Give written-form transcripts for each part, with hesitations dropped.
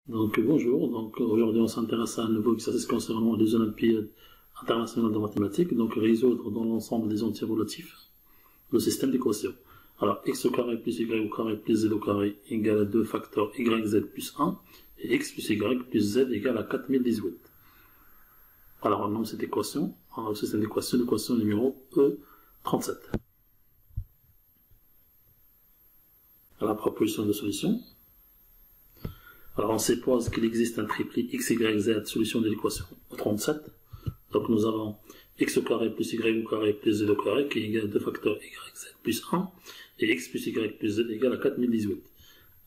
Donc bonjour, donc aujourd'hui on s'intéresse à un nouveau exercice concernant les Olympiades internationales de mathématiques, donc résoudre dans l'ensemble des entiers relatifs le système d'équations. Alors x au carré plus y au carré plus z au carré égale à 2 facteurs yz plus 1 et x plus y plus z égale à 4018. Alors on nomme cette équation, le système d'équations, l'équation numéro E37. À la proposition de solution. Alors on suppose qu'il existe un triplet x, y, z, solution de l'équation 37. Donc nous avons x au carré plus y au carré plus z au carré qui est égal à 2 facteurs y, z plus 1 et x plus y plus z égale à 4018.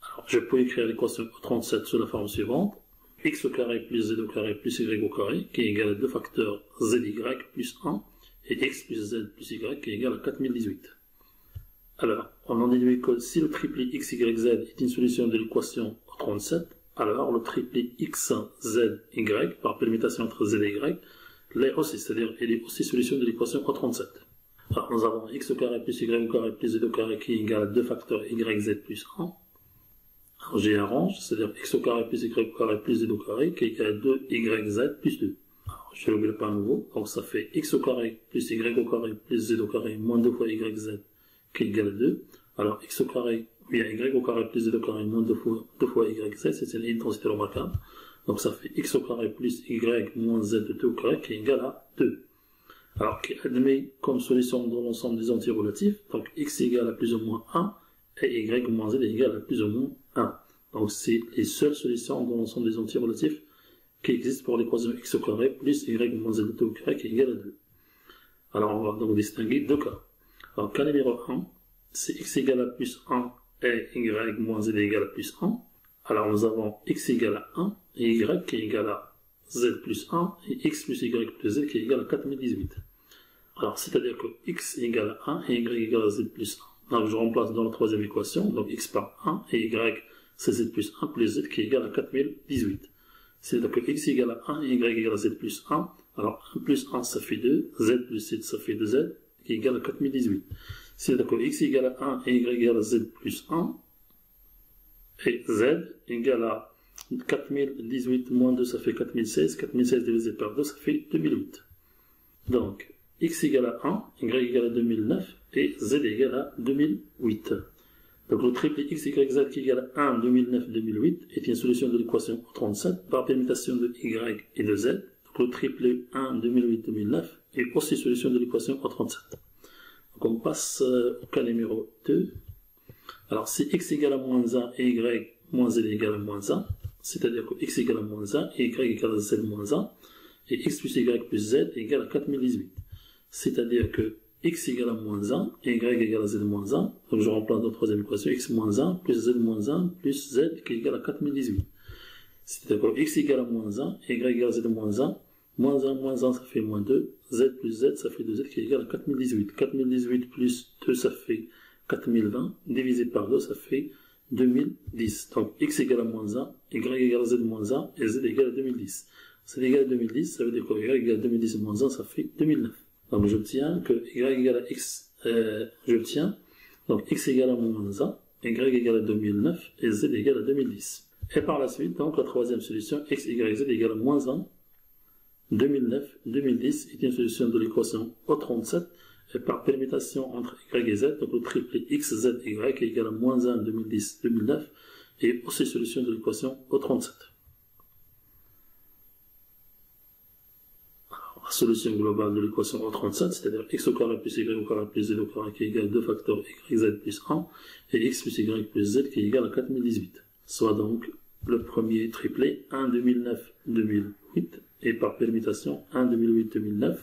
Alors je peux écrire l'équation 37 sous la forme suivante. X au carré plus z au carré plus y au carré qui est égal à 2 facteurs zy plus 1 et x plus z plus y qui est égal à 4018. Alors on en déduit que si le triplet x, y, z est une solution de l'équation 37, alors le triplet x, z, y, par permutation entre z et y, l'est aussi, c'est-à-dire il est aussi solution de l'équation O37. Alors nous avons x au carré plus y au carré plus z au carré qui est égal à 2 facteurs y, z plus 1. Alors j'y arrange, c'est-à-dire x au carré plus y au carré plus z au carré qui est égal à 2 y, z plus 2. Alors je n'oublie pas à nouveau, donc ça fait x au carré plus y au carré plus z au carré moins 2 fois y, z qui est égal à 2. Alors x au carré, oui, y au carré plus z au carré moins 2 fois y, z, c'est une intensité remarquable. Donc ça fait x au carré plus y moins z de 2 au carré qui est égal à 2. Alors qui admet comme solution dans l'ensemble des entiers relatifs, donc x est égal à plus ou moins 1 et y moins z est égal à plus ou moins 1. Donc c'est les seules solutions dans l'ensemble des entiers relatifs qui existent pour l'équation x au carré plus y moins z de 2 au carré qui est égal à 2. Alors on va donc distinguer deux cas. Alors cas numéro 1, c'est x égale à plus 1 et y moins z est égal à plus 1. Alors nous avons x égale à 1 et y qui est égal à z plus 1 et x plus y plus z qui est égal à 4018. Alors c'est-à-dire que x est égal à 1 et y est égal à z plus 1. Donc je remplace dans la troisième équation, donc x par 1 et y c'est z plus 1 plus z qui est égal à 4018. C'est-à-dire que x est égal à 1 et y est égal à z plus 1. Alors 1 plus 1 ça fait 2, z plus z ça fait 2z qui est égal à 4018. C'est-à-dire que x est égal à 1 et y est égal à z plus 1 et z égale à 4018 moins 2 ça fait 4016, 4016 divisé par 2 ça fait 2008. Donc x égale à 1, y égale à 2009 et z égale à 2008. Donc le triple x, y, z qui est égal à 1, 2009, 2008 est une solution de l'équation 37 par permutation de y et de z. Donc le triple 1, 2008, 2009 est aussi solution de l'équation 37. Donc on passe au cas numéro 2. Alors si x égale à moins 1 et y moins z égale à moins 1, c'est-à-dire que x égale à moins 1 et y égale à z moins 1, et x plus y plus z égale à 4018. C'est-à-dire que x égale à moins 1 et y égale à z moins 1, donc je remplace dans la troisième équation x moins 1 plus z moins 1 plus z qui est égal à 4018. C'est-à-dire que x égale à moins 1 et y égale à z moins 1, moins 1 ça fait moins 2, z plus z ça fait 2z qui est égal à 4018. 4018 plus 2 ça fait 4020, divisé par 2 ça fait 2010. Donc x égale à moins 1, y égale à z moins 1 et z égale à 2010. Z égale à 2010, ça veut dire que y égale à 2010 moins 1 ça fait 2009. Donc j'obtiens que y égale à x, donc x égale à moins 1, y égale à 2009 et z égale à 2010. Et par la suite, donc la troisième solution, x, y, z égale à moins 1, 2009, 2010 est une solution de l'équation O37 et par permutation entre y et z, donc le triple x, z, y est égal à moins 1, 2010, 2009 est aussi solution de l'équation O37. Alors, la solution globale de l'équation O37, c'est-à-dire x au carré plus y au carré plus z au carré qui est égal à 2 facteurs y, z plus 1 et x plus y plus z qui est égal à 4018. Soit donc le premier triplet 1, 2009, 2008 et par permutation 1, 2008, 2009.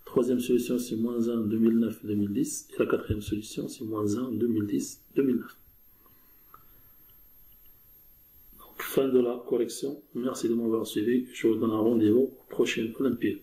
Troisième solution c'est moins 1, 2009, 2010 et la quatrième solution c'est moins 1, 2010, 2009. Donc fin de la correction. Merci de m'avoir suivi. Je vous donne un rendez-vous aux prochaines Olympiades.